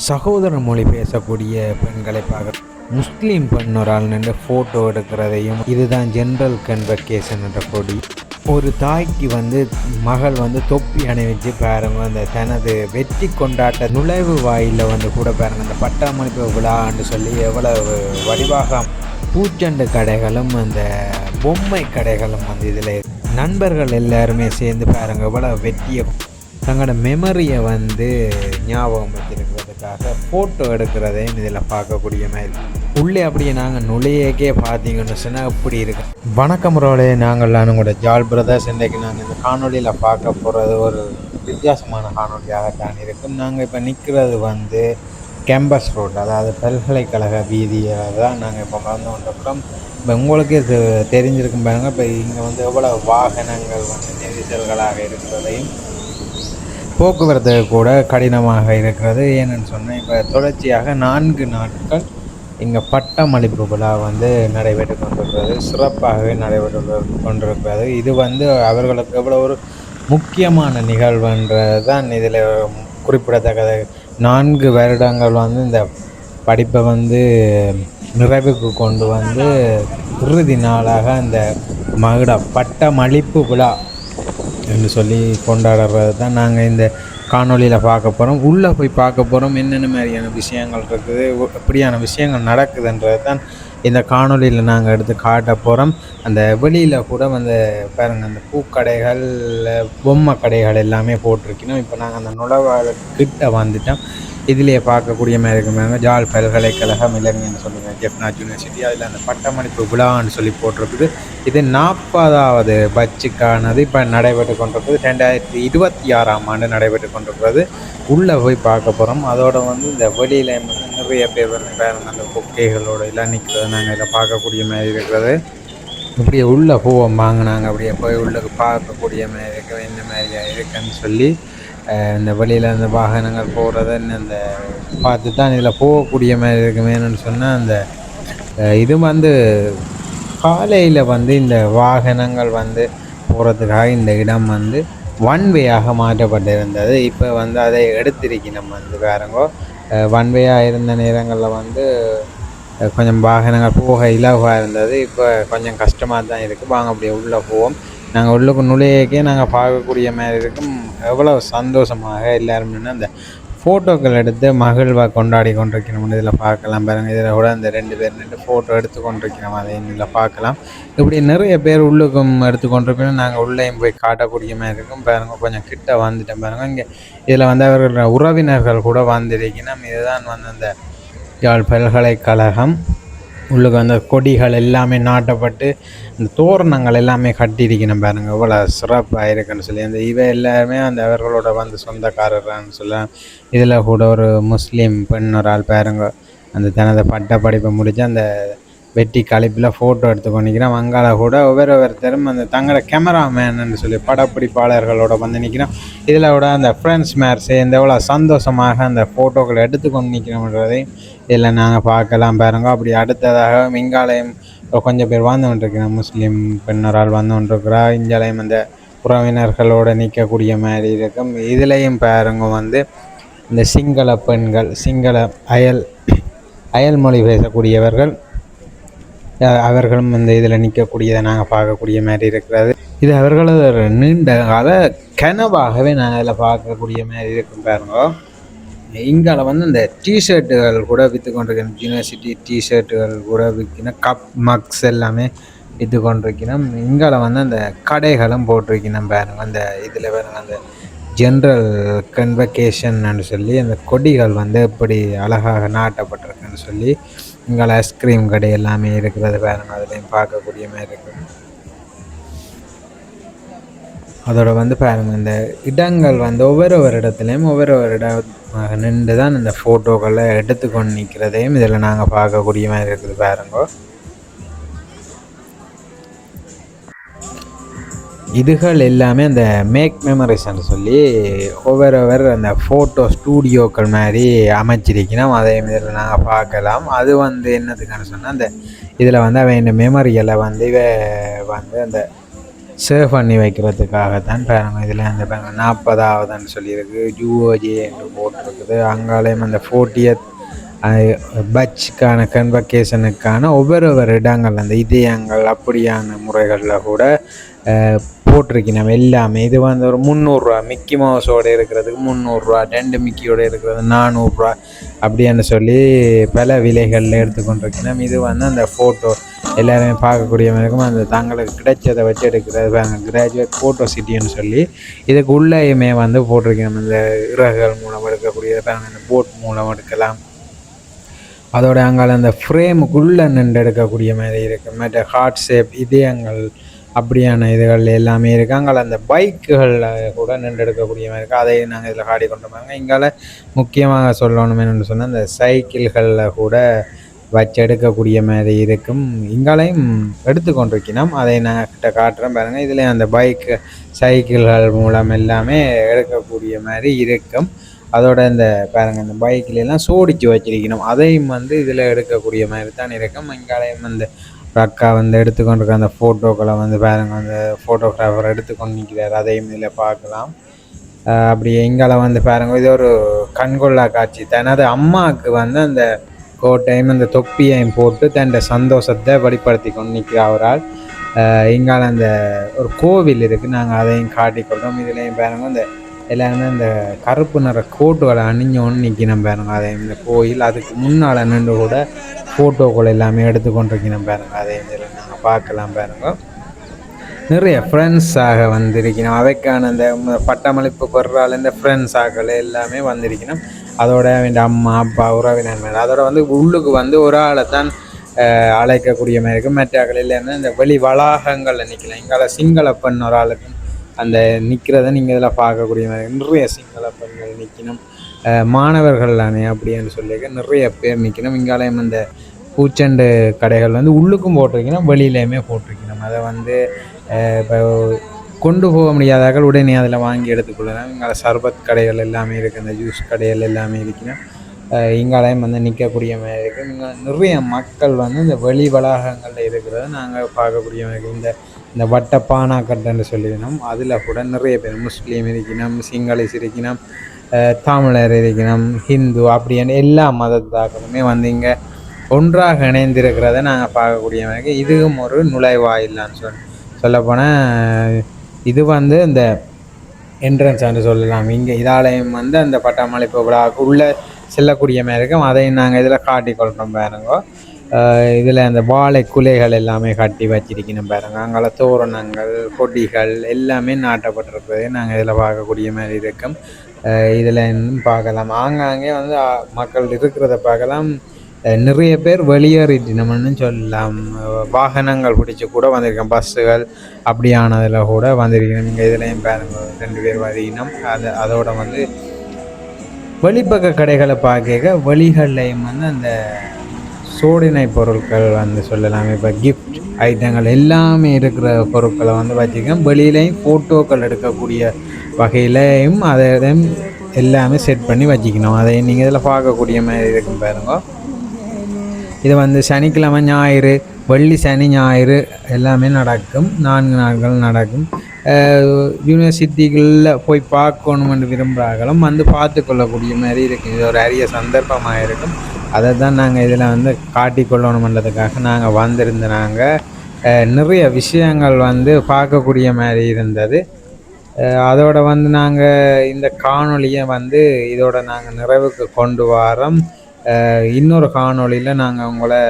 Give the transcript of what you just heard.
சகோதர மொழி பேசக்கூடிய பெண்களை பார்க்க முஸ்லீம் பெண் ஒரு ஆள் நின்று ஃபோட்டோ எடுக்கிறதையும் இதுதான் ஜென்ரல் கன்வெகேஷன் என்ற கொடி. ஒரு தாய்க்கு மகள் தொப்பி அணிவிச்சு பாருங்க அந்த தனது வெற்றி கொண்டாட்ட நுழைவு வாயில கூட பாருங்க அந்த பட்டாமளிப்பு விழான்னு சொல்லி எவ்வளவு வடிவாக பூச்செண்டு கடைகளும் அந்த பொம்மை கடைகளும் இதில் நண்பர்கள் எல்லாருமே சேர்ந்து பாருங்க எவ்வளோ வெற்றியை தங்களோட மெமரியை ஞாபகம் வச்சிருக்கிறதுக்காக ஃபோட்டோ எடுக்கிறதையும் இதில் பார்க்கக்கூடிய மாதிரி உள்ளே அப்படியே நாங்கள் நுழையக்கே பார்த்தீங்கன்னு சொன்னால் இப்படி இருக்கு. வணக்கம் ரோலே, நாங்கள் உங்களோட ஜால் பிரதர்ஸ். இன்றைக்கு நாங்கள் இந்த காணொலியில் பார்க்க போகிறது ஒரு வித்தியாசமான காணொலியாகத்தான் இருக்கும். நாங்கள் இப்போ நிற்கிறது கேம்பஸ் ரோடு, அதாவது பல்கலைக்கழக வீதியில் தான் நாங்கள் இப்போ கொண்டிருக்கிறோம். இப்போ உங்களுக்கு தெரிஞ்சிருக்கும் பாருங்க. இப்போ இங்கே எவ்வளோ வாகனங்கள் நெரிசல்களாக இருக்கிறதையும் போக்குவரத்து கூட கடினமாக இருக்கிறது. ஏன்னு சொன்னால் இப்போ தொடர்ச்சியாக 4 நாட்கள் இங்கே பட்டமளிப்பு விழா நடைபெற்று கொண்டிருக்கிறது. சிறப்பாகவே நடைபெற்று கொண்டிருக்கிறது. இது அவர்களுக்கு எவ்வளோ ஒரு முக்கியமான நிகழ்வுன்றது தான் இதில் குறிப்பிடத்தக்கது. 4 வருடங்கள் இந்த படிப்பை நிறைவுக்கு கொண்டு இறுதி நாளாக அந்த பட்டமளிப்பு விழா என்று சொல்லி கொண்டாடுறது தான் நாங்கள் இந்த காணொலியில் பார்க்க போகிறோம். உள்ளே போய் பார்க்க போகிறோம் என்னென்ன மாதிரியான விஷயங்கள் இருக்குது, எப்படியான விஷயங்கள் நடக்குதுன்றது தான் இந்த காணொலியில் நாங்கள் எடுத்து காட்ட போகிறோம். அந்த வெளியில் கூட பாருங்கள் அந்த பூக்கடைகள், பொம்மை கடைகள் எல்லாமே போட்டிருக்கணும். இப்போ நாங்கள் அந்த நுழைவாயில்கிட்ட வந்துட்டோம். இதிலேயே பார்க்கக்கூடிய மாதிரி இருக்குமாங்க ஜாழ் பல்கலைக்கழகம் இளைஞன்னு சொல்லுங்கள் ஜெஃப்னாஸ் யூனிவர்சிட்டி. அதில் அந்த பட்டமளிப்பு விழான்னு சொல்லி போட்டிருக்குது. இது 40வது பட்சுக்கானது இப்போ நடைபெற்று கொண்டிருக்குது. 2026ஆம் ஆண்டு நடைபெற்று கொண்டிருக்கிறது. உள்ளே போய் பார்க்க போகிறோம். அதோட இந்த வெளியில் நிறைய பேர் அந்த பொக்கைகளோடு எல்லாம் நிற்கிறது நாங்கள் இதை பார்க்கக்கூடிய மாதிரி இருக்கிறது. இப்படியே உள்ளே போவோம் வாங்க, நாங்கள் அப்படியே போய் உள்ளே பார்க்கக்கூடிய மாதிரி இருக்க என்ன மாதிரியாக இருக்குன்னு சொல்லி இந்த வழியில் அந்த வாகனங்கள் போகிறத இந்த பார்த்து தான் இதில் போகக்கூடிய மாதிரி இருக்குமேனு சொன்னால் அந்த இது காலையில் இந்த வாகனங்கள் போகிறதுக்காக இந்த இடம் ஒன் வேயாக மாற்றப்பட்டிருந்தது. இப்போ அதை எடுத்திருக்கணும் வேறங்கோ. ஒன் வேயாக இருந்த நேரங்களில் கொஞ்சம் வாகனங்கள் போக இலவாக இருந்தது. இப்போ கொஞ்சம் கஷ்டமாக தான் இருக்குது. வாங்க அப்படியே உள்ளே போவோம். நாங்கள் உள்ளுக்கு நுழையக்கே நாங்கள் பார்க்கக்கூடிய மாதிரி இருக்கும். எவ்வளோ சந்தோஷமாக எல்லாரும் அந்த ஃபோட்டோக்கள் எடுத்து மகிழ்வாக கொண்டாடி கொண்டிருக்கணும். இதில் பார்க்கலாம் பாருங்கள். இதில் கூட அந்த 2 பேர் நின்று ஃபோட்டோ எடுத்து கொண்டிருக்கிறோம். அதை இதில் பார்க்கலாம். இப்படி நிறைய பேர் உள்ளுக்கும் எடுத்து கொண்டிருக்கணும். நாங்கள் உள்ளேயும் போய் காட்டக்கூடிய மாதிரி இருக்கும். பாருங்கள் கொஞ்சம் கிட்ட வந்துட்டோம் பாருங்கள். இங்கே இதில் அவர்கள் உறவினர்கள் கூட வந்திருக்கணும். இதுதான் அந்த யாழ் பல்கலைக்கழகம். உள்ளுக்கு அந்த கொடிகள் எல்லாமே நாட்டப்பட்டு இந்த தோரணங்கள் எல்லாமே கட்டியிருக்கணும் பாருங்கள். இவ்வளோ சிறப்பாக இருக்குன்னு சொல்லி அந்த எல்லாருமே அவர்களோட சொந்தக்காரர்ன்னு சொல்லலாம். இதில் கூட ஒரு முஸ்லீம் பெண் ஒரு ஆள் பாருங்க அந்த தனது பட்ட படிப்பை முடித்து அந்த வெட்டி கழிப்பில் ஃபோட்டோ எடுத்துக்கொண்டிருக்கிறோம். அங்கால கூட ஒவ்வொருத்தரும் அந்த தங்களோட கேமராமேன்னு சொல்லி படப்பிடிப்பாளர்களோட நிற்கிறோம். இதில் கூட அந்த ஃப்ரெண்ட்ஸ் மேர் சேர்ந்து எவ்வளோ சந்தோஷமாக அந்த ஃபோட்டோக்களை எடுத்துக்கொண்டு நிற்கிறோம்ன்றதை இதில் நாங்கள் பார்க்கலாம் பாருங்க. அப்படி அடுத்ததாக இங்காலயம் கொஞ்சம் பேர் கொண்டிருக்கிறோம். முஸ்லீம் பெண்ணரால் கொண்டிருக்கிறா. இங்காலயம் அந்த உறவினர்களோடு நிற்கக்கூடிய மாதிரி இருக்கும். இதுலேயும் பாருங்க இந்த சிங்கள பெண்கள், சிங்கள அயல் மொழி பேசக்கூடியவர்கள் அவர்களும் இதில் நிற்கக்கூடியதை நாங்கள் பார்க்கக்கூடிய மாதிரி இருக்கிறது. இது அவர்களது நீண்ட கால கனவாகவே நாங்கள் அதில் பார்க்கக்கூடிய மாதிரி இருக்கும் பாருங்க. இங்கால இந்த டிஷர்ட்டுகள் கூட விற்று கொண்டிருக்கணும். யூனிவர்சிட்டி டிஷர்ட்டுகள் கூட விற்கணும். கப் மக்ஸ் எல்லாமே விற்று கொண்டிருக்கணும். இங்கால அந்த கடைகளும் போட்டிருக்கணும் பாருங்க. அந்த இதில் பாருங்க அந்த ஜென்ரல் கன்வெகேஷன்னு சொல்லி அந்த கொடிகள் எப்படி அழகாக நாட்டப்பட்டிருக்குன்னு சொல்லி இங்கே ஐஸ்கிரீம் கடை எல்லாமே இருக்கிறது பாருங்க. அதுலேயும் பார்க்கக்கூடிய மாதிரி இருக்குது. அதோட பாருங்கள் இந்த இடங்கள் ஒவ்வொரு இடத்துலையும் ஒவ்வொரு இடமாக நின்று தான் இந்த ஃபோட்டோக்களை எடுத்துக்கொண்டு நிற்கிறதையும் இதில் நாங்கள் பார்க்கக்கூடிய மாதிரி இருக்குது பாருங்க. இதுகள் எல்லாமே அந்த மேக் மெமரிஸ்ன்னு சொல்லி ஒவ்வொரு அந்த ஃபோட்டோ ஸ்டூடியோக்கள் மாதிரி அமைச்சிருக்கணும். அதே இதில் நாங்கள் பார்க்கலாம். அது என்னதுக்குன்னு சொன்னால் அந்த இதில் அவன் இந்த மெமரிகளை அந்த சேவ் பண்ணி வைக்கிறதுக்காகத்தான் பாருங்க. இதில் அந்த பாருங்க 40ஆவதுன்னு சொல்லியிருக்கு, யூஓஜே என்று போட்டிருக்குது. அங்காலேயும் அந்த 40th பட்ச்க்கான கன்வகேஷனுக்கான ஒவ்வொரு இடங்கள் அந்த இதயங்கள் அப்படியான முறைகளில் கூட போட்டிருக்கணும் எல்லாமே. இது வந்து ஒரு 300 மிக்கி மவுஸோடு இருக்கிறதுக்கு 300, 2 மிக்கியோடு இருக்கிறது 400 அப்படின்னு சொல்லி பல விலைகளில் எடுத்துக்கொண்டிருக்கணும். இது வந்து அந்த ஃபோட்டோ எல்லாருமே பார்க்கக்கூடிய மாதிரிக்கும் அந்த தங்களுக்கு கிடைச்சதை வச்சு எடுக்கிறது கிராஜுவேட் ஃபோட்டோ சிட்டின்னு சொல்லி இதுக்கு உள்ளேயுமே வந்து போட்டிருக்கணும். இந்த இறகுகள் மூலம் எடுக்கக்கூடிய இந்த போட் மூலம் எடுக்கலாம். அதோட அங்கால அந்த ஃப்ரேமுக்குள்ளே நின்று எடுக்கக்கூடிய மாதிரி இருக்குது. மற்ற ஹார்ட் ஷேப் இதயங்கள் அப்படியான இதுகள் எல்லாமே இருக்குது. அங்கால அந்த பைக்குகளில் கூட நின்று எடுக்கக்கூடிய மாதிரி இருக்குது. அதையும் நாங்கள் இதில் காட்டி கொண்டு போங்க. இங்கால முக்கியமாக சொல்லணும் என்னென்னு சொன்னால் இந்த சைக்கிள்களில் கூட வச்சு எடுக்கக்கூடிய மாதிரி இருக்கும். இங்காலையும் எடுத்துக்கொண்டிருக்கணும். அதை நான் கிட்ட காட்டுறேன் பாருங்கள். இதில் அந்த பைக்கு சைக்கிள்கள் மூலம் எல்லாமே எடுக்கக்கூடிய மாதிரி இருக்கும். அதோட இந்த பாருங்கள் இந்த பைக்கிலெல்லாம் சோடிச்சு வச்சிருக்கணும். அதையும் வந்து இதில் எடுக்கக்கூடிய மாதிரி தான் இருக்கும். இங்காலையும் அந்த அக்கா வந்து எடுத்துக்கொண்டிருக்க அந்த ஃபோட்டோக்களை வந்து பாருங்கள் அந்த ஃபோட்டோகிராஃபர் எடுத்துக்கொண்டு நிற்கிறார். அதையும் இதில் பார்க்கலாம். அப்படி எங்களை வந்து பாருங்கள் இது ஒரு கண்கொள்ளா காட்சி. தனது அம்மாவுக்கு வந்து அந்த கோட்டையும் அந்த தொப்பியையும் போட்டு தன் சந்தோஷத்தை வெளிப்படுத்தி கொண்டு நிற்கிறார். இங்கால அந்த ஒரு கோவில் இருக்குது, நாங்கள் அதையும் காட்டிக்கொள்கிறோம். இதுலேயும் பாருங்கள் இந்த எல்லாருமே இந்த கருப்பு நிற கோட்டுகளை அணிஞ்சோன்னு நிற்கணும் பாருங்க. அதை இந்த கோயில் அதுக்கு முன்னால் நின்று கூட ஃபோட்டோக்கள் எல்லாமே எடுத்துக்கொண்டிருக்கணும் பாருங்க. அதை இதில் நாங்கள் பார்க்கலாம் பாருங்க. நிறைய ஃப்ரெண்ட்ஸாக வந்திருக்கணும். அவைக்கான அந்த பட்டமளிப்பு பெறால் இந்த ஃப்ரெண்ட்ஸாக்கள் எல்லாமே வந்திருக்கணும். அதோட என் அம்மா அப்பா உறவினர் அதோட வந்து உள்ளுக்கு வந்து ஒரு ஆளை தான் அழைக்கக்கூடிய மாதிரி இருக்கும். மற்ற ஆக்கள் இல்லைன்னா இந்த வெளி வளாகங்களில் நிற்கலாம். இங்கால சிங்கள பெண் ஒரு ஆளுக்கு அந்த நிற்கிறத நீங்கள் இதில் பார்க்கக்கூடிய மாதிரி நிறைய சிங்கள பெண்கள் நிற்கணும். மாணவர்கள் தானே அப்படின்னு சொல்லியிருக்க நிறைய பேர் நிற்கணும். இங்காலையும் அந்த பூச்செண்டு கடைகள் வந்து உள்ளுக்கும் போட்டிருக்கணும், வெளியிலையுமே போட்டிருக்கணும். அதை வந்து இப்போ கொண்டு போக முடியாதார்கள் உடனே அதில் வாங்கி எடுத்துக்கொள்ளலாம். இங்கே சர்பத் கடைகள் எல்லாமே இருக்குது, அந்த ஜூஸ் கடைகள் எல்லாமே இருக்கணும். இங்காலையும் வந்து நிற்கக்கூடிய மாதிரி இருக்குது. இங்கே நிறைய மக்கள் வந்து இந்த வெளி வளாகங்களில் இருக்கிறத நாங்கள் பார்க்கக்கூடிய மாதிரி இருக்குது. இந்த வட்டப்பானாக்கட்டுன்னு சொல்லிக்கணும். அதில் கூட நிறைய பேர் முஸ்லீம் இருக்கணும், சிங்களீஸ் இருக்கணும், தமிழர் இருக்கணும், ஹிந்து அப்படின்னு எல்லா மதத்தாக்களுமே வந்து இங்கே ஒன்றாக இணைந்திருக்கிறத நாங்கள் பார்க்கக்கூடிய மாதிரி. இதுவும் ஒரு நுழைவாயில்லான்னு சொல்லப்போனால் இது வந்து இந்த என்ட்ரன்ஸ் சொல்லலாம். இங்கே இதாலயம் வந்து அந்த பட்டாமளிப்பு விழாவுக்கு உள்ளே செல்லக்கூடிய மாதிரி இருக்கும். அதையும் நாங்கள் இதில் காட்டிக்கொள்கிறோம் பாருங்க. இதில் அந்த வாழை குலைகள் எல்லாமே கட்டி வச்சிருக்கணும் பாருங்க. அங்கே தோரணங்கள் கொடிகள் எல்லாமே நாட்டப்பட்டிருப்பதை நாங்கள் இதில் பார்க்கக்கூடிய மாதிரி இருக்கும். இதில் இன்னும் பார்க்கலாம். ஆங்காங்கே வந்து மக்கள் இருக்கிறத பார்க்கலாம். நிறைய பேர் வெளியேறிட்டோம்னு சொல்லலாம். வாகனங்கள் பிடிச்சி கூட வந்திருக்கோம், பஸ்ஸுகள் அப்படியானதில் கூட வந்திருக்கணும். இங்கே இதுலேயும் பாருங்க 2 பேர் வந்திருக்கணும். அதோட வந்து வெளிப்பக்க கடைகளை பார்க்க வழிகள்லையும் வந்து அந்த சோடினை பொருட்கள் வந்து சொல்லலாம். இப்போ கிஃப்ட் ஐட்டங்கள் எல்லாமே இருக்கிற பொருட்களை வந்து வச்சுக்கோங்க. வெளியிலையும் ஃபோட்டோக்கள் எடுக்கக்கூடிய வகையிலையும் அதையும் எல்லாமே செட் பண்ணி வச்சுக்கணும். அதை நீங்கள் இதில் பார்க்கக்கூடிய மாதிரி இருக்கும் பாருங்க. இது வந்து சனிக்கிழமை ஞாயிறு வெள்ளி சனி ஞாயிறு எல்லாமே நடக்கும், 4 நாட்கள் நடக்கும். யூனிவர்சிட்டிகளில் போய் பார்க்கணுமென்று விரும்புகிறார்களும் வந்து பார்த்து கொள்ளக்கூடிய மாதிரி இருக்குது. இது ஒரு அரிய சந்தர்ப்பமாக இருக்கும். அதை தான் நாங்கள் இதில் வந்து காட்டிக்கொள்ளணுமென்றதுக்காக நாங்கள் வந்திருந்தாங்க. நிறைய விஷயங்கள் வந்து பார்க்கக்கூடிய மாதிரி இருந்தது. அதோட வந்து நாங்கள் இந்த காணொலியை வந்து இதோட நாங்கள் நிறைவுக்கு கொண்டு வரோம். இன்னொரு காணொலியில் நாங்கள் உங்களை